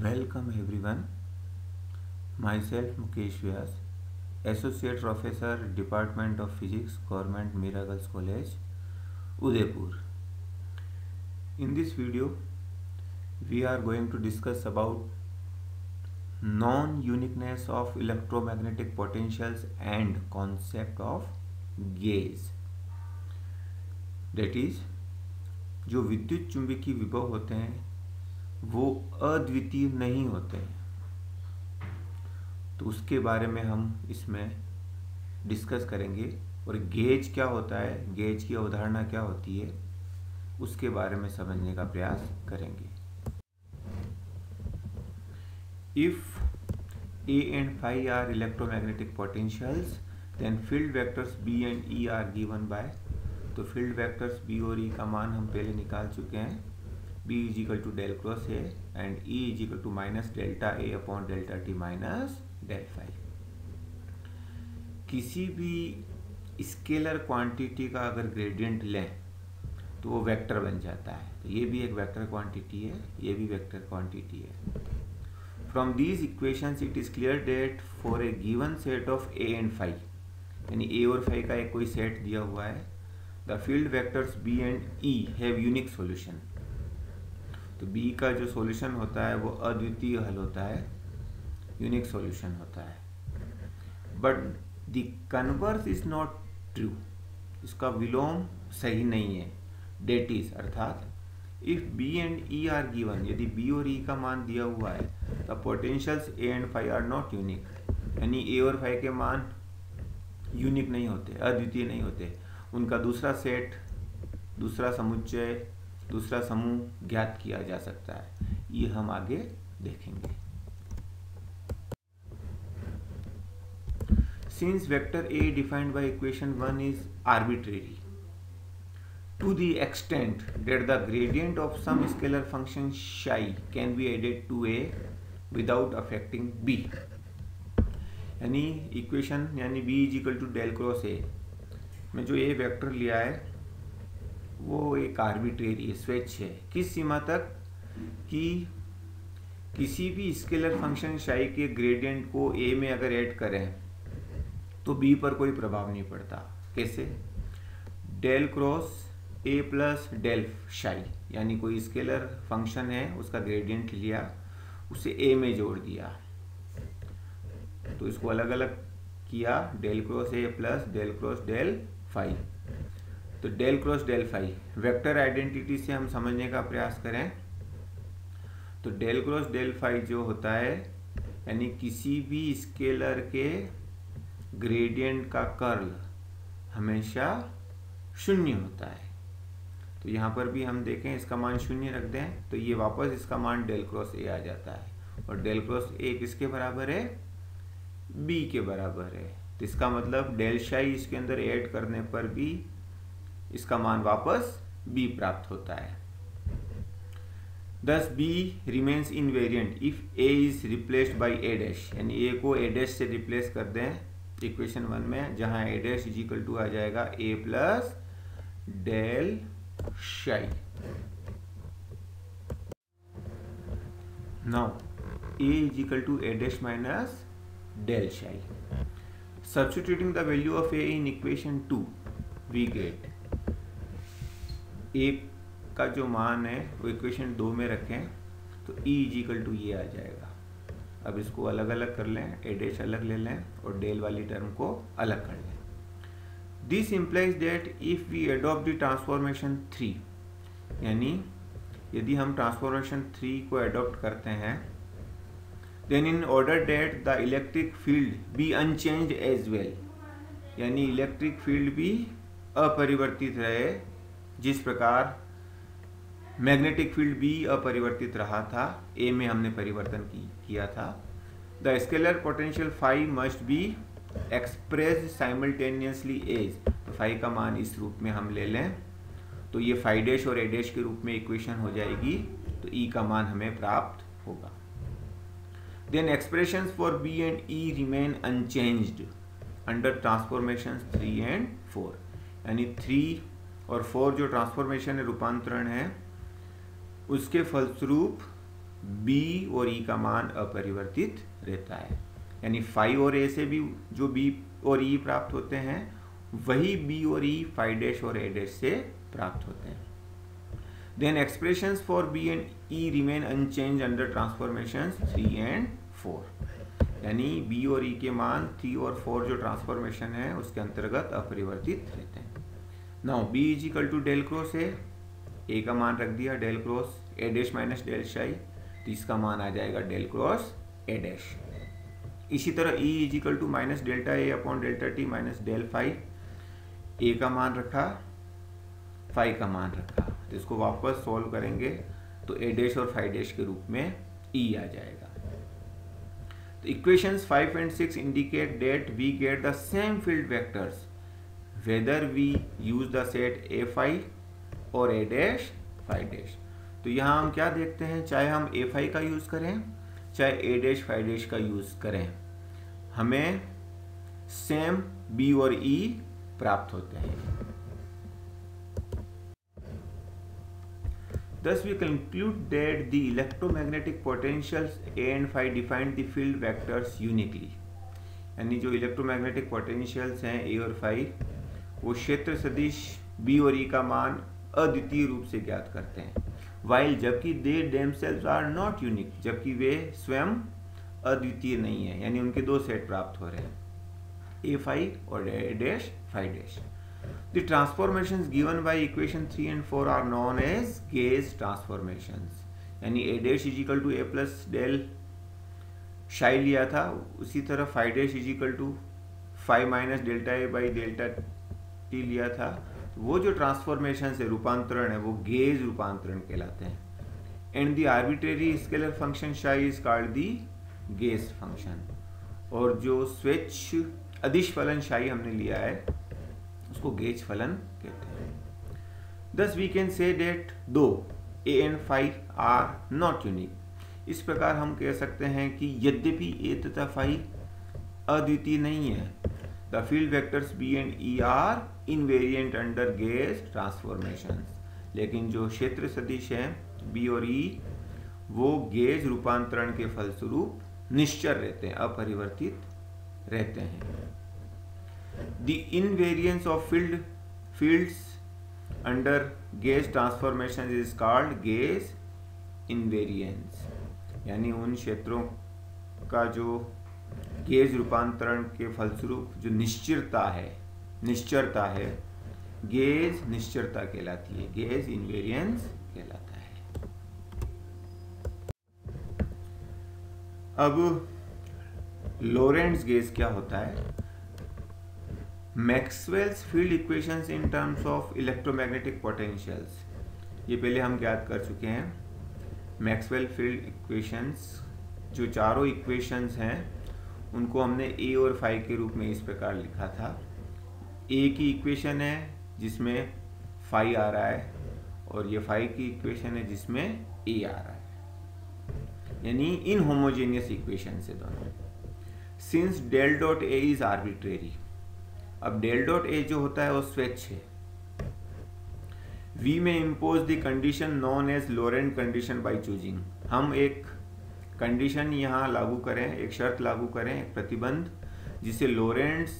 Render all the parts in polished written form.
Welcome everyone. Myself Mukesh Vyas, Associate Professor, Department of Physics, Government Miracles College, Udaipur. In this video, we are going to discuss about non-uniqueness of electromagnetic potentials and concept of gauge. That is, जो विद्युत चुंबकीय विभव होते हैं वो अद्वितीय नहीं होते हैं, तो उसके बारे में हम इसमें डिस्कस करेंगे। और गेज क्या होता है, गेज की अवधारणा क्या होती है, उसके बारे में समझने का प्रयास करेंगे। If A and phi are electromagnetic potentials, then field vectors B and E are given by, तो फील्ड वेक्टर्स B और E का मान हम पहले निकाल चुके हैं। B is equal to del cross A and E is equal to minus delta A upon delta T minus del phi. किसी भी स्केलर क्वांटिटी का अगर ग्रेडियंट लें तो वो वेक्टर बन जाता है। तो ये भी एक वेक्टर क्वांटिटी है, ये भी वेक्टर क्वांटिटी है। From these equations it is clear that for a given set of A and phi, यानी ए और फाई का एक कोई सेट दिया हुआ है, the field vectors B and E have unique solution. तो बी का जो सॉल्यूशन होता है वो अद्वितीय हल होता है, यूनिक सॉल्यूशन होता है। But the converse is not true, इसका विलोम सही नहीं है। डेट इज अर्थात if B and E are given, यदि बी और ई का मान दिया हुआ है, the potentials A and phi are not unique, यानी ए और फाई के मान यूनिक नहीं होते, अद्वितीय नहीं होते। उनका दूसरा सेट, दूसरा समुच्चय, दूसरा समूह ज्ञात किया जा सकता है। ये हम आगे देखेंगे। Since vector A defined by equation 1 is arbitrary to the extent that the gradient of some scalar function psi can be added to A without affecting B, यानी इक्वेशन यानी B is equal to del cross A में जो ए vector लिया है वो एक arbitrary है, स्वेच्छ है। किस सीमा तक कि किसी भी स्केलर फंक्शन साई के ग्रेडियंट को ए में अगर ऐड करें तो बी पर कोई प्रभाव नहीं पड़ता। कैसे? Del cross A plus del psi, यानी कोई स्केलर फंक्शन है उसका ग्रेडियंट लिया, उसे ए में जोड़ दिया, तो इसको अलग अलग किया, del cross A plus del cross del phi. तो del cross del phi vector identity से हम समझने का प्रयास करें तो डेल क्रॉस डेल फाई जो होता है, यानी किसी भी स्केलर के ग्रेडियंट का कर्ल हमेशा शून्य होता है। तो यहाँ पर भी हम देखें, इसका मान शून्य रख दें तो ये वापस इसका मान डेल क्रॉस ए आ जाता है, और डेल क्रॉस ए किसके बराबर है? बी के बराबर है। तो इसका मतलब डेल शाई इसके अंदर ऐड करने पर भी इसका मान वापस b प्राप्त होता है। Thus b remains invariant if a is replaced by a dash, यानी a को a dash से रिप्लेस कर दें इक्वेशन 1 में, जहां a dash is equal to आ जाएगा a plus del psi. Now a is equal to a dash minus del psi. Substituting the value of a in equation 2, we get a का जो मान है वो इक्वेशन 2 में रखें तो E इज इक्वल टू ये आ जाएगा। अब इसको अलग अलग कर लें, a डैश अलग ले लें और डेल वाली टर्म को अलग कर लें। This implies that if we adopt the transformation 3, यानी यदि हम ट्रांसफॉर्मेशन 3 को अडॉप्ट करते हैं, then in order that the electric field be unchanged as well, यानी इलेक्ट्रिक फील्ड भी अपरिवर्तित रहे, जिस प्रकार मैग्नेटिक फील्ड भी अपरिवर्तित रहा था, ए में हमने परिवर्तन किया था। The scalar potential phi must be expressed simultaneously as, तो फाई का मान इस रूप में हम ले लें तो ये फाई डैश और ए डैश के रूप में इक्वेशन हो जाएगी, तो ई का मान हमें प्राप्त होगा। Then expressions for B and E remain unchanged under transformations 3 and 4, यानी 3 और 4 जो ट्रांसफॉर्मेशन है, रूपांतरण है, उसके फलस्वरूप बी और ई का मान अपरिवर्तित रहता है। यानी फाई और ए से भी जो बी और ई प्राप्त होते हैं वही बी और ई फाई डैश और ए डैश से प्राप्त होते हैं। Then expressions for B and E remain unchanged under transformations 3 and 4। यानी बी और ई के मान 3 और 4 जो ट्रांसफॉर्मेशन है उसके अंतर्गत अपरिवर्तित रहते हैं। Now B is equal to del cross A का मान रख दिया del cross A dash minus del psi, तो इसका मान आ जाएगा डेल क्रॉस ए डैश। इसी तरह E is equal to minus delta A upon delta T minus del phi, A का मान रखा फाई का मान रखा, तो इसको वापस सॉल्व करेंगे तो ए डैश और फाई डैश के रूप में ई आ जाएगा। तो equations 5 and 6 indicate that we get the same field vectors whether we use the set a phi और a dash phi dash। तो यहाँ हम क्या देखते हैं, चाहे हम a phi का यूज करें चाहे a dash phi dash का यूज करें हमें सेम b और e प्राप्त होते हैं। Thus we conclude that the electromagnetic potentials A and phi define the field vectors uniquely। यानी जो इलेक्ट्रोमैग्नेटिक पोटेंशियल्स हैं A और phi वो क्षेत्र सदिश B और E का मान अद्वितीय रूप से ज्ञात करते हैं, while जबकि they themselves are not unique, जबकि वे स्वयं अद्वितीय नहीं है, यानी उनके दो सेट प्राप्त हो रहे हैं A phi और A dash phi dash। The transformations given by equation 3 and 4 are known as Gauss transformations। यानी a dash is equal to a plus del psi लिया था, उसी तरह phi dash is equal to phi minus delta a by delta t लिया था। वो जो transformation है रूपांतरण है वो गेज रूपांतरण कहलाते हैं। And the arbitrary scalar function psi is called the gauge function. और जो स्वेच्छ अदिश फलन psi हमने लिया है उसको गेज फलन कहते हैं। Thus we can say that though A and phi are not unique, इस प्रकार हम कह सकते हैं कि यद्यपि A तथा phi अद्वितीय नहीं है, the field vectors B and E are invariant under Gauss transformations। लेकिन जो क्षेत्र सदिश हैं B और E वो गेज रूपांतरण के फलस्वरूप निश्चर रहते हैं, अपरिवर्तित रहते हैं। The invariance of fields under Gauss transformation is called Gauss invariance। यानी उन क्षेत्रों का जो गेज रूपांतरण के फलस्वरूप जो निश्चरता है गेज निश्चरता कहलाती है, गेज इनवेरियंस कहलाता है। अब लोरेंट्ज गेज क्या होता है? Maxwell's field equations in terms of electromagnetic potentials, ये पहले हम ज्ञात कर चुके हैं। मैक्सवेल फील्ड इक्वेशंस जो चारों इक्वेशंस हैं उनको हमने ए और फाई के रूप में इस प्रकार लिखा था। ए की इक्वेशन है जिसमें फाई आ रहा है और ये फाई की इक्वेशन है जिसमें ए आ रहा है, यानी इनहोमोजेनियस इक्वेशन से दोनों। Since del dot A is arbitrary, अब डेल डॉट ए जो होता है वो स्वैच्छ है। वी में impose the condition known as Lorentz condition by choosing, हम एक कंडीशन यहाँ लागू करें, एक शर्त लागू करें, एक प्रतिबंध जिसे लोरेंट्स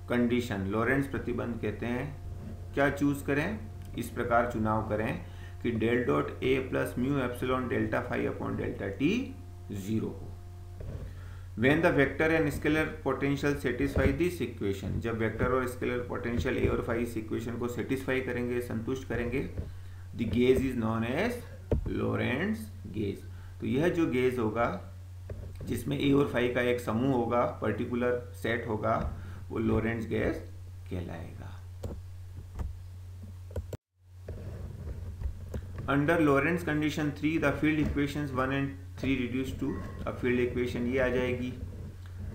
कंडीशन, लोरेंट्स प्रतिबंध कहते हैं। क्या चूज करें? इस प्रकार चुनाव करें कि del dot A plus mu epsilon delta phi upon delta T 0 हो। When the vector and scalar potential satisfy this equation, जब वेक्टर और स्केलर पोटेंशियल ए और फाई इस इक्वेशन को सेटिस्फाई करेंगे, संतुष्ट करेंगे, the gaze is known as Lorentz gaze। तो यह जो गेज होगा जिसमें ए और फाई का एक समूह होगा, पर्टिकुलर सेट होगा, वो लोरेंट्ज गेज कहलाएगा। Under Lorentz condition 3 the field equations 1 and 3 reduce to, अब फील्ड इक्वेशन ये आ जाएगी,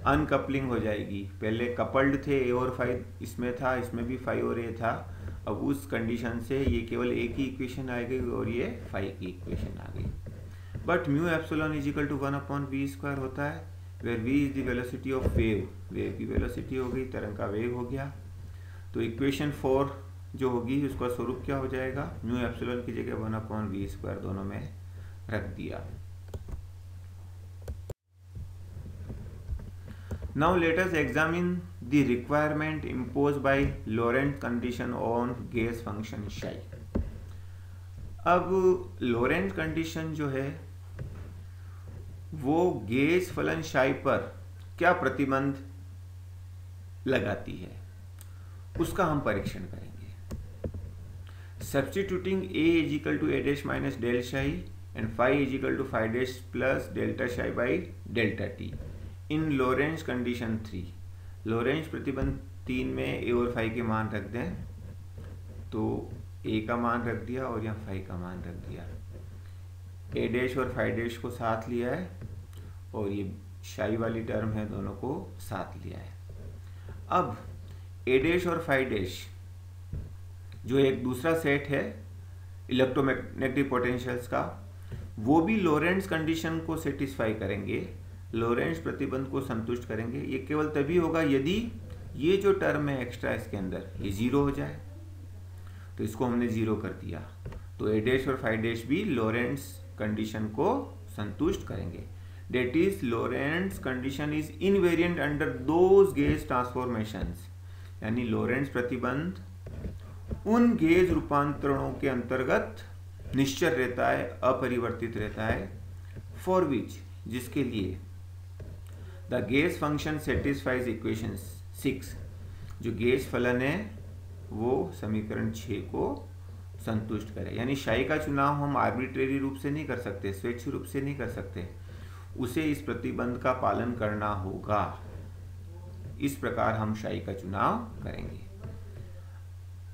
अनकपलिंग हो जाएगी। पहले कपल्ड थे ए और फाई, इसमें था, इसमें भी फाई और ए था। अब उस कंडीशन से ये केवल ए की इक्वेशन आ गई और ये फाई की इक्वेशन आ गई। But mu epsilon is equal to 1/v² होता है, where v is the velocity of wave, wave की वेलोसिटी हो गई, तरंग का वेग हो गया। तो इक्वेशन 4 जो होगी उसका स्वरूप क्या हो जाएगा? म्यू एप्सिलॉन की जगह 1/v² दोनों में रख दिया। Now let us examine the requirement imposed by Lorentz condition on gas function psi। अब लोरेंट कंडीशन जो है वो गेज फलन psi पर क्या प्रतिबंध लगाती है उसका हम परीक्षण करेंगे। Substituting a is equal to a dash minus del psi and phi is equal to phi dash plus delta psi by delta t in Lorentz condition 3। Lorentz प्रतिबंध 3 में a और phi के मान रख दें तो a का मान रख दिया और यहाँ phi का मान रख दिया। a डैश और phi डैश को साथ लिया है और ये psi वाली टर्म है दोनों को साथ लिया है। अब a डैश और phi डैश जो एक दूसरा सेट है इलेक्ट्रोमैग्नेटिक पोटेंशियल्स का, वो भी लोरेंट्ज कंडीशन को सेटिस्फाई करेंगे, लोरेंट्ज प्रतिबंध को संतुष्ट करेंगे। ये केवल तभी होगा यदि ये जो टर्म है एक्स्ट्रा इसके अंदर ये जीरो हो जाए। तो इसको हमने जीरो कर दिया तो a डैश और phi डैश भी लोरेंट्ज कंडीशन को संतुष्ट करेंगे। That is Lorentz condition is invariant under those gauge transformations, यानी लोरेंट्ज प्रतिबंध उन गेज रूपांतरणों के अंतर्गत निश्चल रहता है, अपरिवर्तित रहता है, फॉर विच जिसके लिए the gauge function satisfies equation 6, जो गेज फलन है वो समीकरण 6 को संतुष्ट करे। यानी psi का चुनाव हम आर्बिट्रेरी रूप से नहीं कर सकते, स्वेच्छ रूप से नहीं कर सकते, उसे इस प्रतिबंध का पालन करना होगा। इस प्रकार हम psi का चुनाव करेंगे।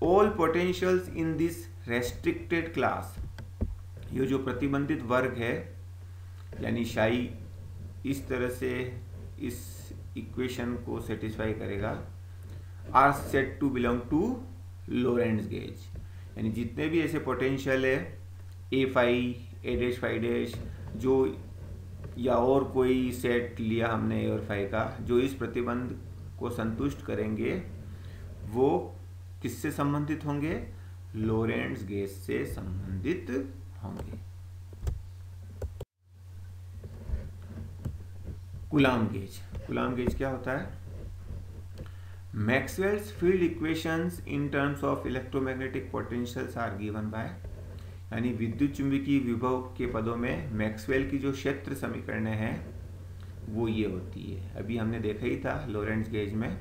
All potentials in this restricted class, ये जो प्रतिबंधित वर्ग है यानी psi इस तरह से इस इक्वेशन को सेटिस्फाई करेगा, are set to belong to Lorentz gauge. यानी जितने भी ऐसे पोटेंशियल है a phi a dash phi dash जो या और कोई सेट लिया हमने a और phi का, जो इस प्रतिबंध को संतुष्ट करेंगे वो किससे संबंधित होंगे? लोरेंट्ज गेज से संबंधित होंगे। Coulomb gauge. कूलाम गेज क्या होता है? Maxwell's field equations in terms of electromagnetic potentials are given by, यानी विद्युत चुंबकीय विभव के पदों में मैक्सवेल की जो क्षेत्र समीकरणें हैं वो ये होती है। अभी हमने देखा ही था लोरेंट्ज गेज में,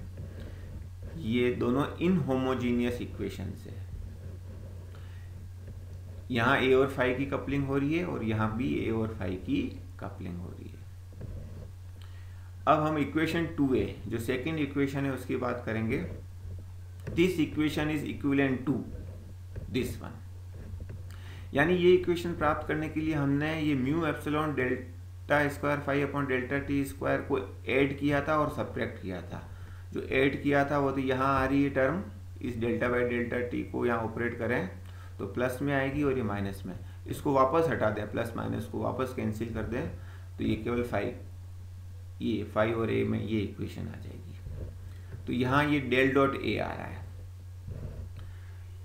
ये दोनों इनहोमोजीनियस इक्वेशंस है। यहाँ a और phi की कपलिंग हो रही है और यहाँ भी a और phi की कपलिंग हो रही है। अब हम इक्वेशन 2a जो सेकंड इक्वेशन है उसकी बात करेंगे। This equation is equivalent to this one, यानी ये इक्वेशन प्राप्त करने के लिए हमने ये mu epsilon delta square phi upon delta T square को ऐड किया था और सब्ट्रैक्ट किया था। जो ऐड किया था वो तो यहाँ आ रही है टर्म, इस डेल्टा बाई डेल्टा टी को यहाँ ऑपरेट करें तो प्लस में आएगी और ये माइनस में, इसको वापस हटा दें, प्लस माइनस को वापस कैंसिल कर दें तो ये केवल ये phi और a में ये इक्वेशन आ जाएगी। तो यहाँ ये डेल डॉट a आ रहा है।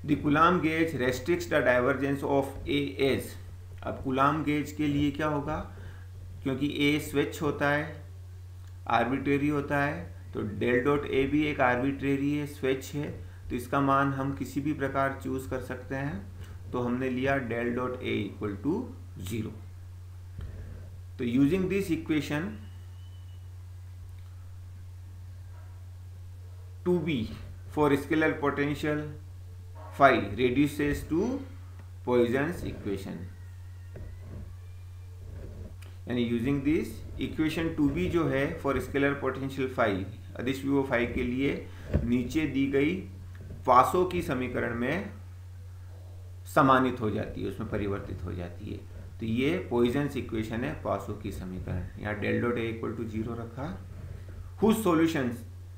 The Coulomb gauge restricts the divergence of a as. अब कूलाम गेज के लिए क्या होगा, क्योंकि a स्वेच्छ होता है, आर्बिट्रेरी होता है, तो डेल डॉट a भी एक आर्बिट्रेरी है, स्वेच्छ है, तो इसका मान हम किसी भी प्रकार चूज कर सकते हैं। तो हमने लिया del dot a equal to 0। तो using this equation 2b for scalar potential phi reduces to Poisson's equation, यानी यूजिंग दिस इक्वेशन 2b जो है फॉर स्केलर पोटेंशियल phi अदिश विभव phi के लिए नीचे दी गई पासो की समीकरण में समानित हो जाती है, उसमें परिवर्तित हो जाती है। तो ये पॉइजन्स इक्वेशन है, पासो की समीकरण। यहाँ del dot a equal to 0 रखा। हुज सॉल्यूशन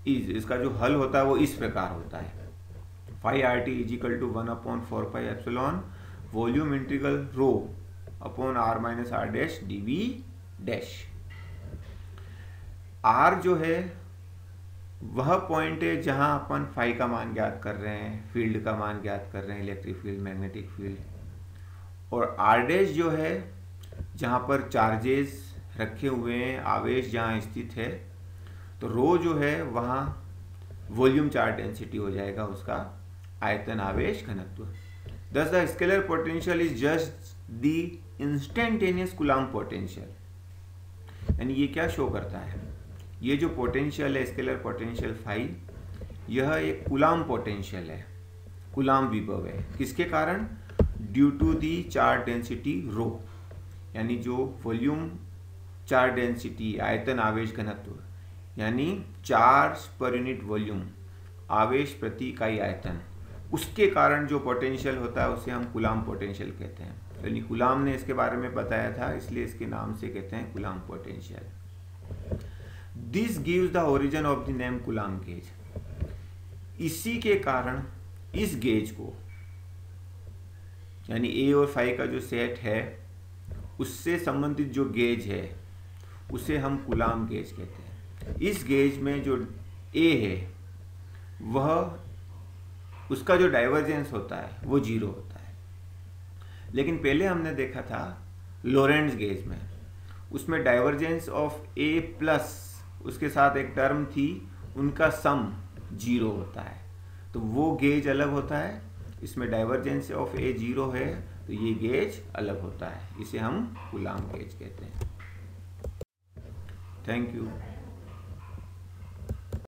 इज, इसका जो हल होता है वो इस प्रकार होता है। phi RT is equal to 1 upon 4 pi epsilon volume integral rho upon r minus r dash dv dash. r जो है वह पॉइंट है जहां अपन phi का मान ज्ञात कर रहे हैं, फील्ड का मान ज्ञात कर रहे हैं, इलेक्ट्रिक फील्ड, मैग्नेटिक फील्ड। और r डैश जो है जहाँ पर चार्जेस रखे हुए हैं, आवेश जहाँ स्थित है, तो रो जो है वहाँ वॉल्यूम चार्ज डेंसिटी हो जाएगा उसका आयतन आवेश घनत्व। Thus the scalar potential is just the instantaneous Coulomb potential। यानी ये क्या शो करता है, ये जो पोटेंशियल है स्केलर पोटेंशियल फाई, यह एक कूलाम्ब पोटेंशियल है, कूलाम्ब विभव है। किसके कारण? Due to the charge density rho, यानी जो वॉल्यूम चार्ज डेंसिटी आयतन आवेश घनत्व, यानी चार्ज पर यूनिट वॉल्यूम, आवेश प्रति इकाई आयतन, उसके कारण जो पोटेंशियल होता है उसे हम कूलाम्ब पोटेंशियल कहते हैं। यानी कूलाम्ब ने इसके बारे में बताया था, इसलिए इसके नाम से कहते हैं coulomb potential. This gives the origin of the name coulomb gauge. इसी के कारण इस गेज को, यानी ए और फाई का जो सेट है उससे संबंधित जो गेज है उसे हम कूलाम्ब गेज कहते हैं। इस गेज में जो ए है वह, उसका जो डाइवर्जेंस होता है वो 0 होता है। लेकिन पहले हमने देखा था लोरेंट्ज गेज में, उसमें डाइवर्जेंस ऑफ ए प्लस उसके साथ एक टर्म थी, उनका सम 0 होता है, तो वो गेज अलग होता है। इसमें डाइवर्जेंस ऑफ ए 0 है, तो ये गेज अलग होता है, इसे हम कूलाम्ब गेज कहते हैं। Thank you.